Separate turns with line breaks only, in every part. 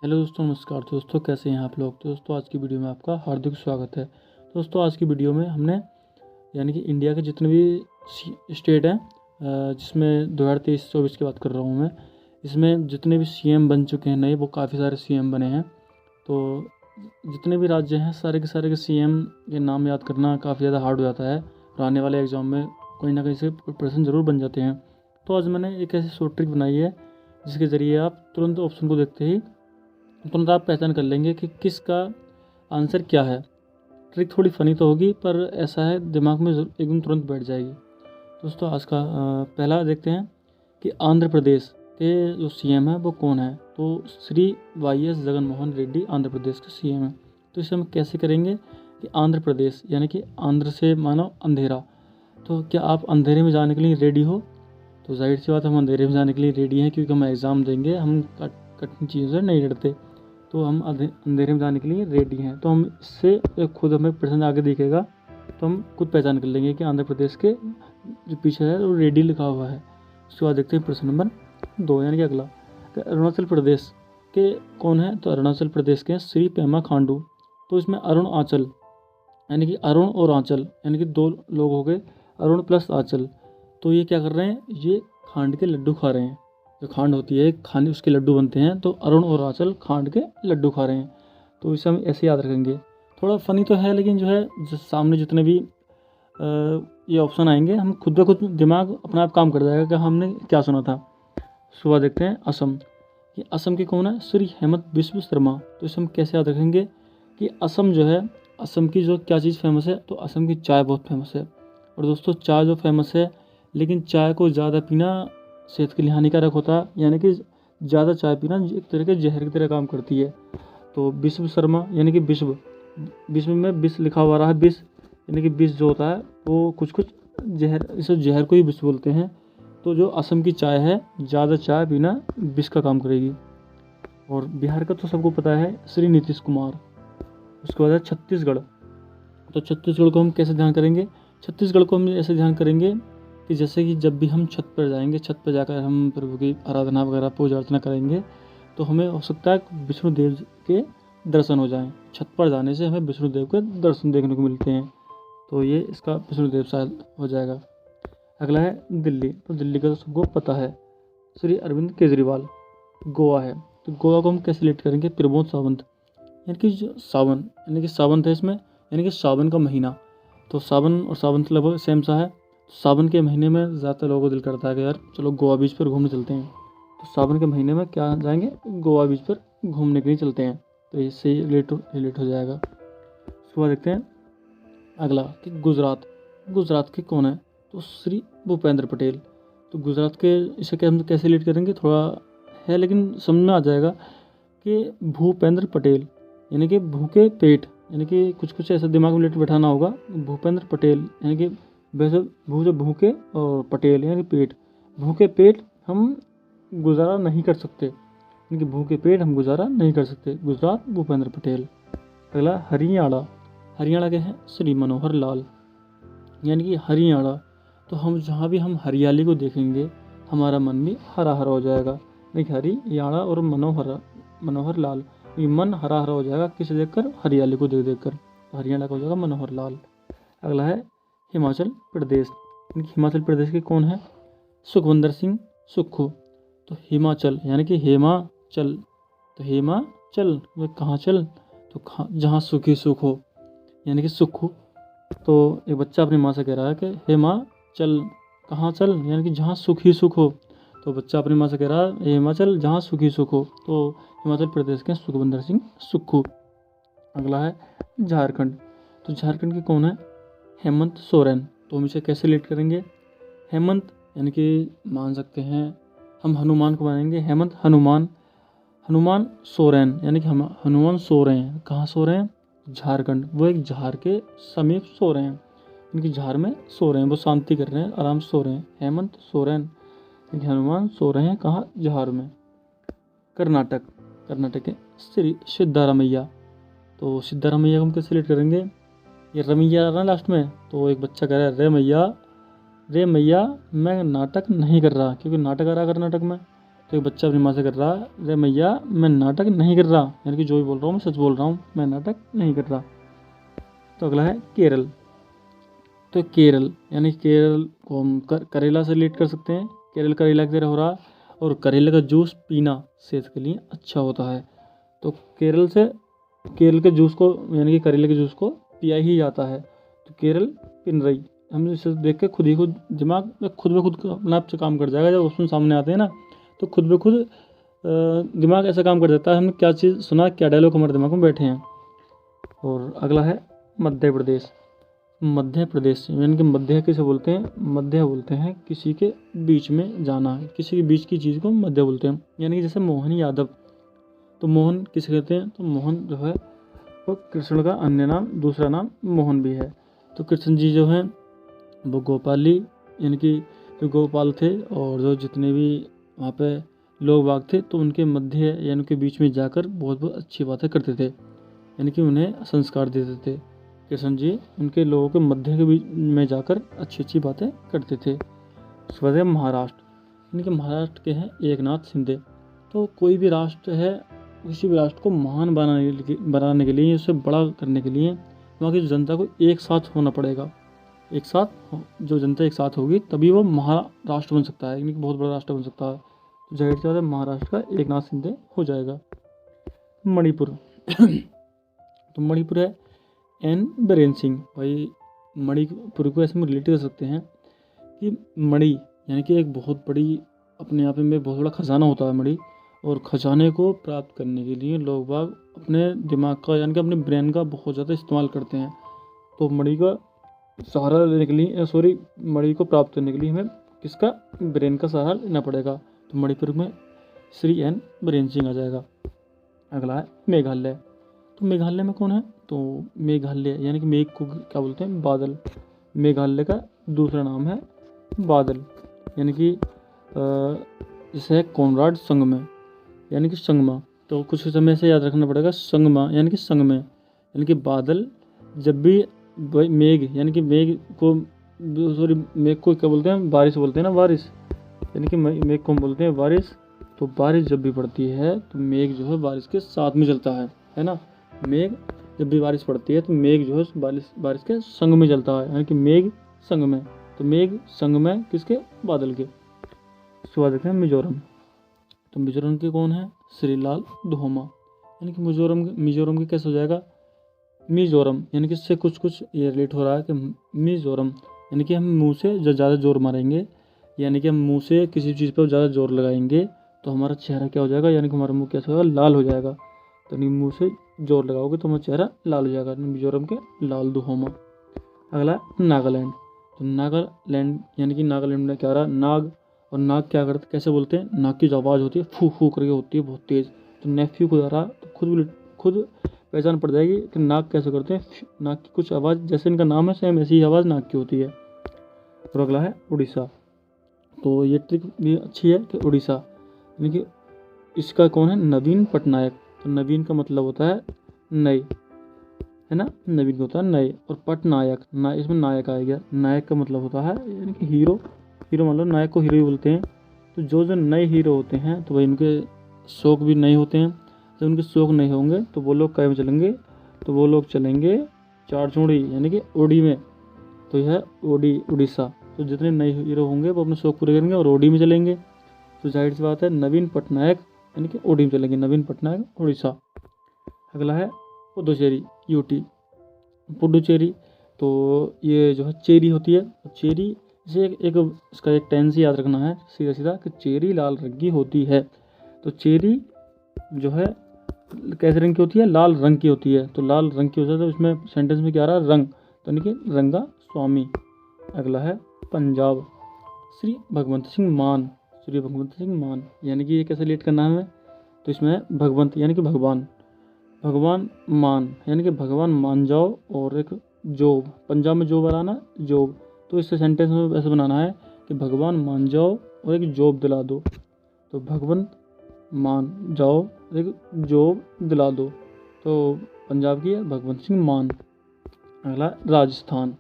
Hello दोस्तों, नमस्कार दोस्तों। कैसे हैं आप लोग। तो दोस्तों, आज की वीडियो में आपका हार्दिक स्वागत है। दोस्तों, आज की वीडियो में हमने यानी कि इंडिया के जितने भी स्टेट हैं, जिसमें 2023-24 की बात कर रहा हूँ मैं, इसमें जितने भी सीएम बन चुके हैं नए, वो काफ़ी सारे सीएम बने हैं। तो जितने भी राज्य हैं, सारे के सीएम के नाम याद करना काफ़ी ज़्यादा हार्ड हो जाता है और आने वाले एग्ज़ाम में कहीं ना कहीं से प्रश्न ज़रूर बन जाते हैं। तो आज मैंने एक ऐसी शॉर्ट ट्रिक बनाई है जिसके ज़रिए आप तुरंत ऑप्शन को देखते ही तुरंत आप पहचान कर लेंगे कि किसका आंसर क्या है। ट्रिक थोड़ी फ़नी तो होगी, पर ऐसा है दिमाग में एकदम तुरंत बैठ जाएगी। दोस्तों, आज का पहला देखते हैं कि आंध्र प्रदेश के जो सीएम है वो कौन है। तो श्री वाई एस जगनमोहन रेड्डी आंध्र प्रदेश के सीएम हैं। तो इसे हम कैसे करेंगे कि आंध्र प्रदेश यानी कि आंध्र से मानो अंधेरा। तो क्या आप अंधेरे में जाने के लिए रेडी हो? तो जाहिर सी बात, हम अंधेरे में जाने के लिए रेडी हैं, क्योंकि हम एग्ज़ाम देंगे, हम कठिन चीज़ों से नहीं डरते। तो हम अंधेरे में जाने के लिए रेडी हैं। तो हम इससे खुद हमें प्रश्न आगे दिखेगा तो हम खुद पहचान कर लेंगे कि आंध्र प्रदेश के जो पीछे है वो रेडी लिखा हुआ है। उसके बाद देखते हैं प्रश्न नंबर 2, यानी कि अगला, कि अरुणाचल प्रदेश के कौन है। तो अरुणाचल प्रदेश के श्री पेमा खांडू। तो इसमें अरुण आंचल यानी कि अरुण और आंचल यानी कि दो लोग हो गए, अरुण प्लस आंचल। तो ये क्या कर रहे हैं, ये खांड के लड्डू खा रहे हैं। जो खांड होती है, खाने उसके लड्डू बनते हैं। तो अरुण और आंचल खांड के लड्डू खा रहे हैं। तो इसे हम ऐसे याद रखेंगे। थोड़ा फनी तो है, लेकिन जो है सामने जितने भी ये ऑप्शन आएंगे, हम खुद ब खुद दिमाग अपना आप काम कर जाएगा कि हमने क्या सुना था। सुबह देखते हैं असम। ये असम के कौन है, श्री हेमंत बिस्व शर्मा। तो इसे हम कैसे याद रखेंगे कि असम जो है, असम की जो क्या चीज़ फेमस है, तो असम की चाय बहुत फेमस है। और दोस्तों, चाय जो फेमस है, लेकिन चाय को ज़्यादा पीना सेहत के लिए हानिकारक होता है, यानी कि ज़्यादा चाय पीना एक तरह के जहर की तरह काम करती है। तो विश्व शर्मा यानी कि विश्व, विश्व में विष लिखा हुआ रहा है। विष यानी कि विष जो होता है वो कुछ जहर, इसे जहर को ही विष बोलते हैं। तो जो असम की चाय है, ज़्यादा चाय पीना विष का काम करेगी। और बिहार का तो सबको पता है, श्री नीतीश कुमार। उसके बाद है छत्तीसगढ़। तो छत्तीसगढ़ को हम कैसे ध्यान करेंगे, छत्तीसगढ़ को हम ऐसे ध्यान करेंगे कि जैसे कि जब भी हम छत पर जाएंगे, छत पर जाकर हम प्रभु की आराधना वगैरह पूजा अर्चना करेंगे, तो हमें हो सकता है विष्णुदेव के दर्शन हो जाएं। छत पर जाने से हमें विष्णुदेव के दर्शन देखने को मिलते हैं। तो ये इसका विष्णुदेव शायद हो जाएगा। अगला है दिल्ली। तो दिल्ली का तो सबको पता है, श्री अरविंद केजरीवाल। गोवा है, तो गोवा को हम कैसे लेट करेंगे, प्रमोद सावंत। यानी कि जो सावन यानी कि सावंत है इसमें, यानी कि सावन का महीना। तो सावन और सावंत लगभग सेम सा है। सावन के महीने में ज़्यादातर लोगों को दिल करता है कि यार चलो गोवा बीच पर घूमने चलते हैं। तो सावन के महीने में क्या जाएंगे, गोवा बीच पर घूमने के लिए चलते हैं। तो इससे रिलेट हो जाएगा। उसके बाद देखते हैं अगला कि गुजरात। गुजरात के कौन है, तो श्री भूपेंद्र पटेल। तो गुजरात के इसे हम कैसे रिलेट करेंगे, थोड़ा है लेकिन समझ में आ जाएगा कि भूपेंद्र पटेल यानी कि भूखे पेट, यानी कि कुछ ऐसा दिमाग में लेट बैठाना होगा। भूपेंद्र पटेल यानी कि वैसे जो भूखे और पटेल यानी कि पेट, भूखे पेट हम गुजारा नहीं कर सकते, यानी कि भूखे पेट हम गुजारा नहीं कर सकते। गुजरात भूपेंद्र पटेल। अगला हरियाणा। हरियाणा के हैं श्री मनोहर लाल, यानी कि हरियाणा। तो हम जहाँ भी हम हरियाली को देखेंगे, हमारा मन भी हरा हरा हो जाएगा। देखिए, हरियाणा और मनोहर लाल, ये मन हरा हरा हो जाएगा किसे देखकर, हरियाली को देख कर। तो हरियाणा का हो जाएगा मनोहर लाल। अगला है हिमाचल प्रदेश। हिमाचल प्रदेश के कौन है, सुखविंदर सिंह सुक्खू। तो हिमाचल यानी कि हेमाचल। तो हेमाचल ये कहाँ चल, तो जहाँ सुखी सुख हो, यानी कि सुक्खू। तो एक बच्चा अपनी माँ से कह रहा है कि हेमाचल कहाँ चल, यानी कि जहाँ सुखी सुख हो। तो बच्चा अपनी माँ से कह रहा है हिमाचल जहाँ सुखी सुख हो। तो हिमाचल प्रदेश के सुखविंदर सिंह सुक्खू। अगला है झारखंड। तो झारखंड के कौन है, हेमंत सोरेन। तो हम इसे कैसे रिलेट करेंगे, हेमंत यानी कि मान सकते हैं हम हनुमान को मानेंगे, हेमंत हनुमान। हनुमान सोरेन यानी कि हम हनुमान सो रहे हैं, कहाँ सो रहे हैं, झारखंड। वो एक झार के समीप सो रहे हैं, उनकी झार में सो रहे हैं, वो शांति कर रहे हैं, आराम से सो रहे हैं। हेमंत सोरेन यानी हनुमान सो रहे हैं कहाँ, झार में। कर्नाटक। कर्नाटक के श्री सिद्धारमैया। तो सिद्धारमैया को हम कैसे रिलेट करेंगे, ये रमैया ना लास्ट में। तो एक बच्चा कह रहा है रे मैया मैं नाटक नहीं कर रहा, क्योंकि नाटक आ रहा कर्नाटक में। तो एक बच्चा अपनी माँ से कर रहा है, अरे मैया मैं नाटक नहीं कर रहा, यानी कि जो भी बोल रहा हूँ मैं सच बोल रहा हूँ, मैं नाटक नहीं कर रहा। तो अगला है केरल। तो केरल यानी केरल को हम करेला से रिलेट कर सकते हैं। केरल करेला की तरह हो रहा, और करेले का जूस पीना सेहत के लिए अच्छा होता है। तो केरल से, केरल के जूस को यानी कि करेले के जूस को पिया ही जाता है। तो केरल पिनरई, हम इसे देख के खुद ही खुद दिमाग में खुद ब खुद अपने आप से काम कर जाएगा। जब ऑप्शन सामने आते हैं ना तो खुद ब खुद दिमाग ऐसा काम कर जाता है, हमने क्या चीज़ सुना, क्या डायलॉग हमारे दिमाग में बैठे हैं। और अगला है मध्य प्रदेश। मध्य प्रदेश यानी कि मध्य किसे बोलते हैं, मध्य बोलते हैं किसी के बीच में जाना, किसी के बीच की चीज़ को मध्य बोलते हैं। यानी कि जैसे मोहन यादव, तो मोहन किसे कहते हैं, तो मोहन जो है वो कृष्ण का अन्य नाम, दूसरा नाम मोहन भी है। तो कृष्ण जी जो हैं वो गोपाली, यानी कि जो गोपाल थे, और जो जितने भी वहाँ पे लोग बाग थे तो उनके मध्य यानी उनके बीच में जाकर बहुत बहुत अच्छी बातें करते थे, यानी कि उन्हें संस्कार देते थे। कृष्ण जी उनके लोगों के मध्य के बीच में जाकर अच्छी अच्छी बातें करते थे। उसके बाद है महाराष्ट्र, यानी कि महाराष्ट्र के हैं एकनाथ शिंदे। तो कोई भी राष्ट्र है, किसी भी राष्ट्र को महान बनाने के लिए, उसे बड़ा करने के लिए वहाँ की जनता को एक साथ होना पड़ेगा। एक साथ जो जनता एक साथ होगी तभी वो महाराष्ट्र बन सकता है, यानी कि बहुत बड़ा राष्ट्र बन सकता है। तो जाहिर सी बात है महाराष्ट्र का एकनाथ शिंदे हो जाएगा। मणिपुर तो मणिपुर है एन बीरेन सिंह। भाई मणिपुर को ऐसे में रिलेट कर सकते हैं कि मणि यानी कि एक बहुत बड़ी, अपने आप में बहुत बड़ा खजाना होता है मणि, और खजाने को प्राप्त करने के लिए लोग बाग अपने दिमाग का यानी कि अपने ब्रेन का बहुत ज़्यादा इस्तेमाल करते हैं। तो मणि का सहारा लेने के लिए, मणि को प्राप्त करने के लिए हमें किसका, ब्रेन का सहारा लेना पड़ेगा। तो मणिपुर में श्री एन बीरेन सिंह आ जाएगा। अगला है मेघालय। तो मेघालय में कौन है, तो मेघालय यानी कि मेघ को क्या बोलते हैं, बादल। मेघालय का दूसरा नाम है बादल, यानी कि इसे है कॉनराड संगमे, यानी कि संगमा। तो कुछ समय से याद रखना पड़ेगा, संगमा यानी कि संगमे, यानी कि बादल। जब भी मेघ यानी कि मेघ को क्या बोलते हैं, बारिश बोलते हैं ना, बारिश, यानी कि मेघ को हम बोलते हैं बारिश। तो बारिश जब भी पड़ती है तो मेघ जो है बारिश के साथ में चलता है ना। मेघ जब भी बारिश पड़ती है तो मेघ जो है बारिश के संग में चलता है, यानी कि मेघ संग में। तो मेघ संग में किसके, बादल के। उसके बाद देखते हैं मिजोरम। तो मिजोरम के कौन है, श्रीलाल धोमा, यानी कि मिजोरम के कैसे हो जाएगा, मिजोरम, यानी कि इससे कुछ कुछ ये रिलेट हो रहा है कि मिजोरम यानी कि हम मुंह से जो ज़्यादा जोर मारेंगे, यानी कि हम मुंह से किसी चीज़ पर ज़्यादा जोर लगाएंगे तो हमारा चेहरा क्या हो जाएगा, यानी कि हमारा मुंह कैसा होगा, लाल हो जाएगा। तो मुंह से जोर लगाओगे तो हमारा चेहरा लाल हो जाएगा। मिजोरम के लाल दुहोमा। अगला नागालैंड। तो नागालैंड यानी कि नागालैंड में क्या रहा, नाग, और नाग क्या करते, कैसे बोलते हैं, नाग की जो आवाज़ होती है फू फू करके होती है, बहुत तेज़। तो नेफ्यू को रहा तो खुद पहचान पड़ जाएगी कि नाग कैसे करते हैं। नाग की कुछ आवाज़, जैसे इनका नाम है सेम ऐसी ही आवाज़ नाग की होती है। और अगला है उड़ीसा। तो ये ट्रिक भी अच्छी है कि उड़ीसा यानी कि इसका कौन है, नवीन पटनायक। तो नवीन का मतलब होता है नए, है ना, नवीन का होता है नए। और पटनायक ना, इसमें नायक आ गया। नायक का मतलब होता है यानी कि हीरो, मतलब नायक को हीरो ही बोलते हैं। तो जो नए हीरो होते हैं तो भाई उनके शौक भी नए होते हैं। जब उनके शौक नहीं होंगे तो वो लोग क्या में चलेंगे, तो वो लोग चलेंगे चारचूड़ी यानी कि ओडी में। तो यह ओडी उड़ीसा। तो जितने नए हीरो होंगे वो अपने शौक पूरे करेंगे और ओडी में चलेंगे। तो जाहिर सी बात है नवीन पटनायक यानी कि ओडी में चलेंगे, नवीन पटनायक उड़ीसा। अगला है पुडुचेरी, यूटी, पुडुचेरी। तो ये जो है चेरी होती है, चेरी इसे एक इसका एक टेंस याद रखना है सीधा सीधा कि चेरी लाल रंग की होती है। तो चेरी जो है कैसे रंग की होती है, लाल रंग की होती है। तो लाल रंग की होती है तो इसमें सेंटेंस में क्या आ रहा है, रंग, तो यानी कि रंगा स्वामी। अगला है पंजाब, श्री भगवंत सिंह मान, श्री भगवंत सिंह मान, यानी कि ये कैसे रिलेट करना है हमें, तो इसमें भगवंत यानी कि भगवान, भगवान मान यानी कि भगवान मान जाओ, और एक जोब, पंजाब में जोब आ रहा ना, जोब। तो इससे सेंटेंस में ऐसे बनाना है कि भगवान मान जाओ और एक जॉब दिला दो। तो भगवंत मान जाओ एक जॉब दिला दो। तो पंजाब की है भगवंत सिंह मान। अगला राजस्थान,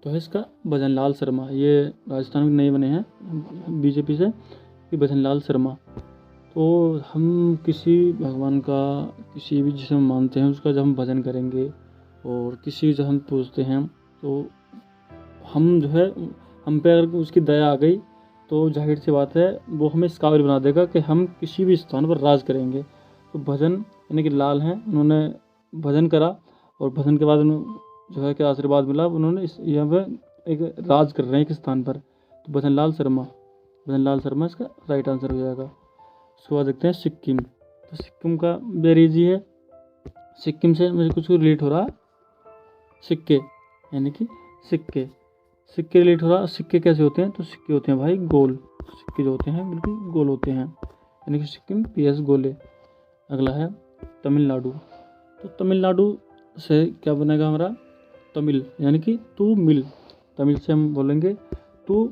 तो है इसका भजन लाल शर्मा। ये राजस्थान में नए बने हैं बीजेपी से, कि भजन लाल शर्मा। तो हम किसी भगवान का, किसी भी जिसे हम मानते हैं उसका जब हम भजन करेंगे और किसी जब हम पूजते हैं तो हम जो है, हम पे अगर उसकी दया आ गई तो जाहिर सी बात है वो हमें इस काबिल बना देगा कि हम किसी भी स्थान पर राज करेंगे। तो भजन यानी कि लाल हैं, उन्होंने भजन करा और भजन के बाद जो है कि आशीर्वाद मिला, उन्होंने इस यहाँ पे एक राज कर रहे हैं एक स्थान पर। तो भजन लाल शर्मा इसका राइट आंसर हो जाएगा। उसके बाद देखते हैं सिक्किम। तो सिक्किम का वेरी इजी है। सिक्किम से मुझे कुछ रिलेट हो रहा, सिक्के, यानी कि सिक्के रिलेट हो रहा। सिक्के कैसे होते हैं? तो सिक्के होते हैं भाई गोल, सिक्के जो होते हैं बिल्कुल गोल होते हैं, यानी कि सिक्किम PS गोले। अगला है तमिलनाडु। तो तमिलनाडु से क्या बनेगा हमारा? तमिल, यानी कि तू मिल। तमिल से हम बोलेंगे तू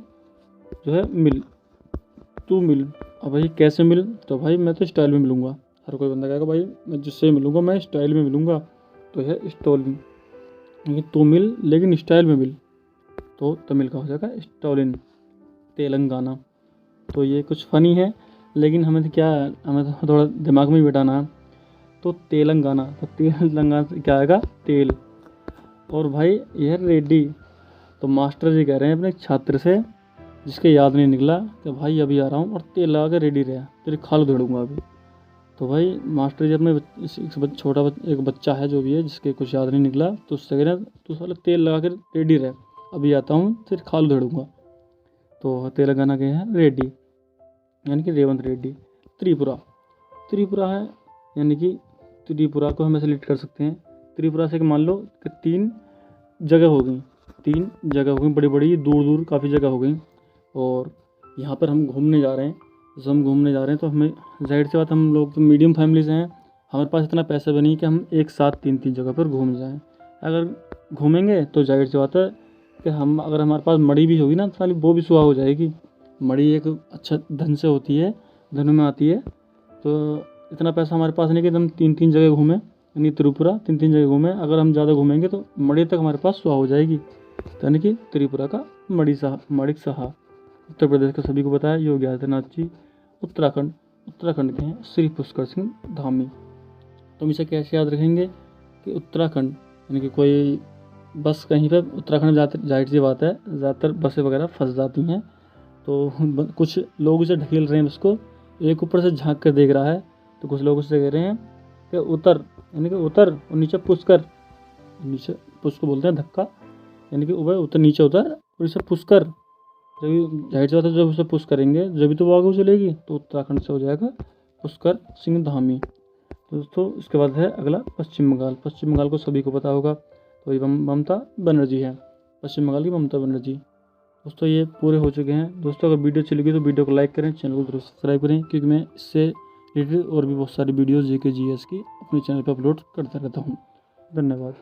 जो है मिल, तू मिल। अब भाई कैसे मिल? तो भाई मैं तो स्टाइल में मिलूंगा। हर कोई बंदा कहेगा भाई मैं जिससे मिलूंगा मैं स्टाइल में मिलूंगा, तो है स्टोलिन, यानी तू मिल लेकिन स्टाइल में मिल। तो तमिल का हो जाएगा स्टोलिन। तेलंगाना। तो ये कुछ फ़नी है लेकिन हमें तो थोड़ा दिमाग में ही बिठाना है। तो तेलंगाना, तो तेलंगाना से क्या आएगा? तेल। और भाई यह रेड्डी। तो मास्टर जी कह रहे हैं अपने छात्र से जिसके याद नहीं निकला कि भाई अभी आ रहा हूँ और तेल लगा के रेडी रहा, तेरी खाल उधेड़ूंगा अभी। तो भाई मास्टर जी अपने एक बच्चा है जो भी है जिसके कुछ याद नहीं निकला, तो उससे कह रहे हैं तू साला तेल लगा के रेडी रह, अभी आता हूँ तेरी खाल उधेड़ूंगा। तो तेलंगाना के हैं रेड्डी, यानी कि रेवंत रेड्डी। त्रिपुरा है, यानी कि त्रिपुरा को हम ऐसे लिट कर सकते हैं। त्रिपुरा से मान लो कि 3 जगह हो गई, बड़ी बड़ी दूर दूर काफ़ी जगह हो गई। और यहाँ पर हम घूमने जा रहे हैं। जब हम घूमने जा रहे हैं तो हमें जाहिर सी बात, हम लोग तो मीडियम फैमिली से हैं, हमारे पास इतना पैसा भी नहीं कि हम एक साथ 3 जगह पर घूम जाएं। अगर घूमेंगे तो जाहिर सी बात है कि अगर हमारे पास मड़ी भी होगी ना तो साली वो भी सुहा हो जाएगी। मड़ी एक अच्छा धन से होती है, धन में आती है। तो इतना पैसा हमारे पास नहीं कि हम 3 जगह घूमें, यानी त्रिपुरा 3 जगह घूमें। अगर हम ज़्यादा घूमेंगे तो मड़ी तक हमारे पास सुहा हो जाएगी। तो यानी कि त्रिपुरा का मणिक साहा। उत्तर प्रदेश का सभी को पता है योगी आदित्यनाथ जी। उत्तराखंड के हैं श्री पुष्कर सिंह धामी। तो हम इसे कैसे याद रखेंगे कि उत्तराखंड, यानी कि कोई बस कहीं पर उत्तराखंड जाते, जाहिर सी बात है ज़्यादातर बसें वगैरह फंस जाती हैं। तो कुछ लोग इसे ढकेल रहे हैं उसको, एक ऊपर से झांक कर देख रहा है, तो कुछ लोग उससे कह रहे हैं कि उतर, यानी कि उतर, और नीचे पुश कर। नीचे पुश को बोलते हैं धक्का, यानी कि उतर नीचे उतर और इसे पुश कर। जब जाहिर सी बात है जब उसे पुश करेंगे जब तो वो आगे चलेगी। तो उत्तराखंड से हो जाएगा पुष्कर सिंह धामी। तो दोस्तों इसके बाद है अगला पश्चिम बंगाल को सभी को पता होगा, तो ये ममता बनर्जी है, पश्चिम बंगाल की ममता बनर्जी। दोस्तों ये पूरे हो चुके हैं। दोस्तों अगर वीडियो अच्छी लगी तो वीडियो को लाइक करें, चैनल को जरूर सब्सक्राइब करें, क्योंकि मैं इससे रिलेटेड और भी बहुत सारी वीडियोज़ GK GS की अपने चैनल पर अपलोड करता रहता हूँ। धन्यवाद।